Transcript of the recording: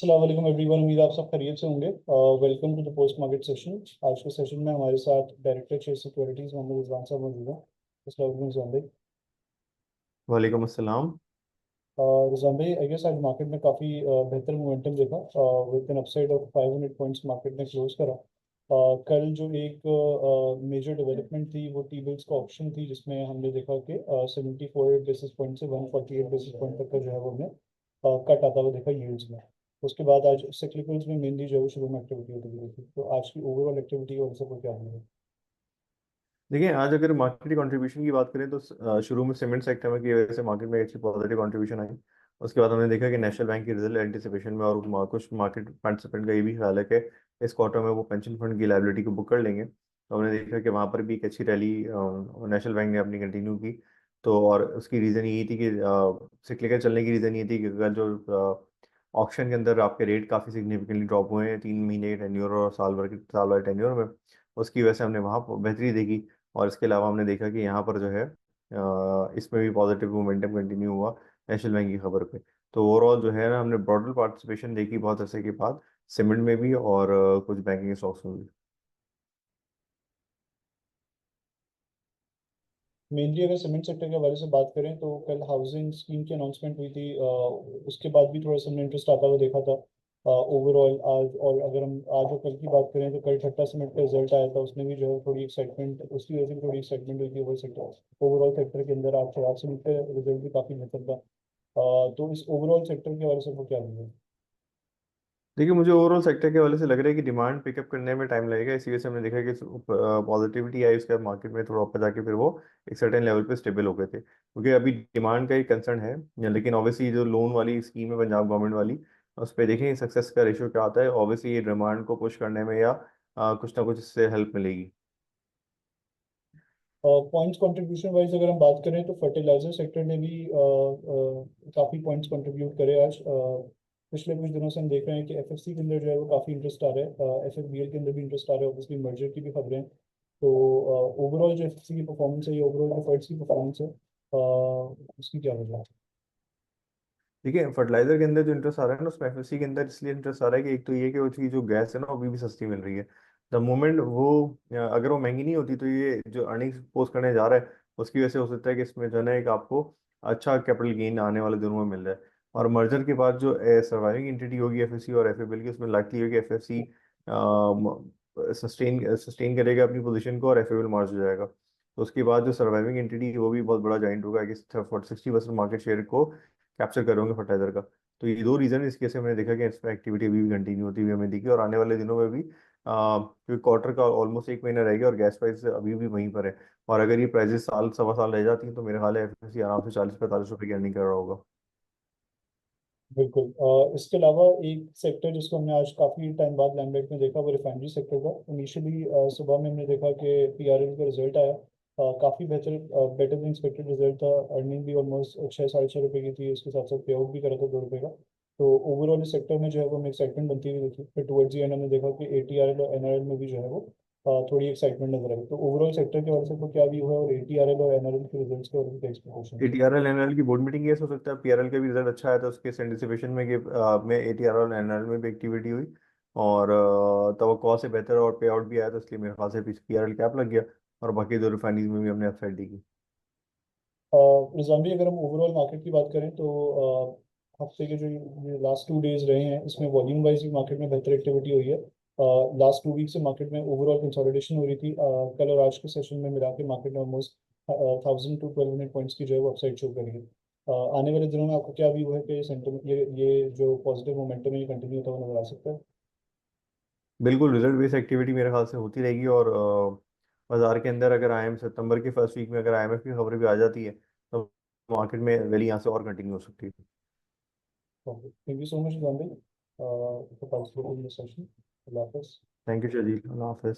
अस्सलाम वालेकुम एवरीवन। उम्मीद है आप सब खैरियत से होंगे। Welcome to the post market session. आज के सेशन में हमारे साथ director share securities Mohammad Rizwan साहब मौजूद हैं। अस्सलाम वालेकुम रिजवान भाई। वालेकुम अस्सलाम। रिजवान भाई, आई गेस आज मार्केट में काफ़ी बेहतर मोमेंटम देखा। With N upside of 500 points market ने क्लोज करा। कल जो एक मेजर डेवलपमेंट थी वो टी बिल्स का ऑप्शन थी, जिसमें हमने देखा कि 74 बेसिस पॉइंट से 148 बेसिस पॉइंट तक का जो है वो हमने कट आता हुआ देखा यील्ड्स में। उसके बाद आज सिक्लिकल्स में मेनली जो है वो शुरू में एक्टिविटी होती हुई देखी। तो आज की ओवरऑल एक्टिविटी और सब क्या है? देखिए, आज अगर मार्केट की कंट्रीब्यूशन की बात करें तो शुरू में सीमेंट सेक्टर में की वजह से मार्केट में अच्छी पॉजिटिव कंट्रीब्यूशन आई। उसके बाद हमने देखा कि नेशनल बैंक की रिजल्ट एंटिसिपेशन में और कुछ मार्केट पार्टिसिपेंट का ये भी ख्याल है कि इस क्वार्टर में वो पेंशन फंड की लायबिलिटी को बुक कर लेंगे। तो हमने देखा कि वहाँ पर भी एक अच्छी रैली नेशनल बैंक ने अपनी कंटिन्यू की। तो और उसकी रीज़न यही थी कि सिक्लिकल चलने की रीज़न ये थी कि अगर जो ऑक्शन के अंदर आपके रेट काफ़ी सिग्निफिकेंटली ड्रॉप हुए हैं 3 महीने के टेन्योर और साल भर टेन्योर में, उसकी वजह से हमने वहाँ बेहतरी देखी। और इसके अलावा हमने देखा कि यहाँ पर जो है इसमें भी पॉजिटिव मोमेंटम कंटिन्यू हुआ नेशनल बैंक की खबर पे। तो ओवरऑल जो है ना, हमने ब्रॉडर पार्टिसिपेशन देखी बहुत अरसे के बाद सीमेंट में भी और कुछ बैंकिंग स्टॉक्स में भी। मेनली अगर सीमेंट सेक्टर के हवाले से बात करें तो कल हाउसिंग स्कीम की अनाउंसमेंट हुई थी। उसके बाद भी थोड़ा सा हमने इंटरेस्ट आता हुआ देखा था ओवरऑल आज। और अगर हम आज और कल की बात करें तो कल ठट्टा सीमेंट का रिजल्ट आया था, उसमें भी जो है थोड़ी एक्साइटमेंट, उसकी वजह से भी थोड़ी एक्साइटमेंट हुई थी ओवरऑल सेक्टर के अंदर। आज चिराग सीमेंट का रिजल्ट भी काफ़ी बेहतर था। तो इस ओवरऑल सेक्टर के हवाले से वो क्या है? देखिए, मुझे ओवरऑल सेक्टर के हवाले से लग रहा है कि डिमांड पिकअप करने में टाइम लगेगा। इसी वजह से हमने देखा कि पॉजिटिविटी आई, उसके बाद मार्केट में थोड़ा ऊपर जाके फिर वो एक सर्टेन लेवल पे स्टेबल हो गए थे, क्योंकि अभी डिमांड का एक कंसर्न है। लेकिन ऑब्वियसली जो लोन वाली स्कीम है पंजाब गवर्नमेंट वाली, उस पर देखें सक्सेस का रेशियो क्या आता है। ऑब्वियसली ये डिमांड को पुश करने में या कुछ ना कुछ इससे हेल्प मिलेगी। पॉइंट्स कंट्रीब्यूशन वाइज अगर हम बात करें तो फर्टिलाइजर सेक्टर ने भी काफ़ी पॉइंट्स कंट्रीब्यूट करे आज। पिछले कुछ दिनों से हम देख रहे हैं कि एफएफसी के अंदर जो है वो काफ़ी इंटरेस्ट आ रहा है, एफएफबीएल के अंदर भी इंटरेस्ट आ रहा है, ऑब्वियसली मर्जर की भी खबरें हैं। तो ओवरऑल जो एफएफसी की परफॉर्मेंस है, ये ओवरऑल जो फर्ट्स की परफॉर्मेंस है, उसकी क्या वजह है? देखिए, फर्टिलाइजर के अंदर जो इंटरेस्ट आ रहा है ना, उसमें एफएससी के अंदर इसलिए इंटरेस्ट आ रहा है कि एक तो ये कि उसकी जो गैस है ना, वो अभी भी सस्ती मिल रही है। द मोमेंट वो अगर वो महंगी नहीं होती तो ये जो अर्निंग्स पोस्ट करने जा रहा है, उसकी वजह से हो सकता है कि इसमें जो है ना एक आपको अच्छा कैपिटल गेन आने वाले दिनों में मिल जाए। और मर्जर के बाद जो सर्वाइविंग एंटिटी होगी एफएससी और एफएबीएल की, उसमें लाइकली होगी एफएससी सस्टेन सस्टेन करेगा अपनी पोजीशन को और एफएबीएल मार्ज हो जाएगा। तो उसके बाद जो सर्वाइविंग एंटिटी है वो भी बहुत बड़ा जाइंट होगा कि 60% मार्केट शेयर को कैप्चर करोगे फर्टाइजर का। तो ये दो रीजन इसके से मैंने देखा कि इसमें एक्टिविटी अभी भी कंटिन्यू होती हुई हमें दिखी, और आने वाले दिनों में भी क्योंकि क्वार्टर का ऑलमोस्ट एक महीना रह गया और गैस प्राइस अभी भी वहीं पर है। और अगर ये प्राइसेस साल सवा साल रह जाती हैं तो मेरे ख्याल है एफएससी आराम से 40-45 रुपए की अर्निंग कर रहा होगा। बिल्कुल। इसके अलावा एक सेक्टर जिसको हमने आज काफ़ी टाइम बाद लाइमलाइट में देखा वो रिफाइनरी सेक्टर का। इनिशियली सुबह में हमने देखा कि पीआरएल का रिजल्ट आया, काफ़ी बेहतर, बेटर देन एक्सपेक्टेड रिजल्ट था। अर्निंग भी ऑलमोस्ट 6-6.5 रुपये की थी, उसके साथ साथ पे आउट भी करा था 2 रुपये का। तो ओवरऑल इस सेक्टर में जो है वो हमें एक्साइटमेंट बनती हुई देखी। फिर टुवर्ड्स दी एंड हमने देखा कि एटीआरएल और एनआरएल में भी जो है वो थोड़ी एक्साइटमेंट नजर आई। तो ओवरऑल सेक्टर के वजह से तो क्या व्यू है, और एटीआरएल और एनआरएल के रिजल्ट्स के वजह से एक्सपेक्टेशन? एटीआरएल एनएल की बोर्ड मीटिंग, ये हो सकता है पीआरएल का भी रिजल्ट अच्छा आया था उसके एंटिसिपेशन में कि में एटीआरएल और एनएल में भी एक्टिविटी हुई और तवक्को से बेहतर और पे आउट भी आया, तो इसलिए मेरे ख्याल से पीआरएल कैप लग गया। और बाकी दो रिफाइनरीज में भी हमने अपसाइड देखी। रिजवान भाई, अगर हम ओवरऑल मार्केट की बात करें तो हफ्ते के जो लास्ट 2 डेज रहे हैं इसमें वॉल्यूम वाइज भी मार्केट में बेहतर एक्टिविटी हुई है। लास्ट 2 वीक से मार्केट में ओवरऑल कंसोलिडेशन हो रही थी। कल और आज के सेशन में मिला के मार्केट में ऑलमोस्ट 1000 to 1200 पॉइंट्स की जो है वो अपसाइड शो करेगी। आने वाले दिनों में आपको क्या व्यू है कि ये सेंटिमेंट, ये जो पॉजिटिव मोमेंटम है ये कंटिन्यू होता हुआ नजर आ सकता है? बिल्कुल, रिजल्ट बेस्ड एक्टिविटी मेरे ख्याल से होती रहेगी। और बाजार के अंदर अगर आईएम सितंबर के फर्स्ट वीक में अगर आईएमएफ की खबर भी आ जाती है तो मार्केट में रैली यहाँ से और कंटिन्यू हो सकती है। Thank you so much Rizwan भाई for participating in this session. अल्लाह हाफिज़। थैंक यू शजील, अल्लाह हाफिज।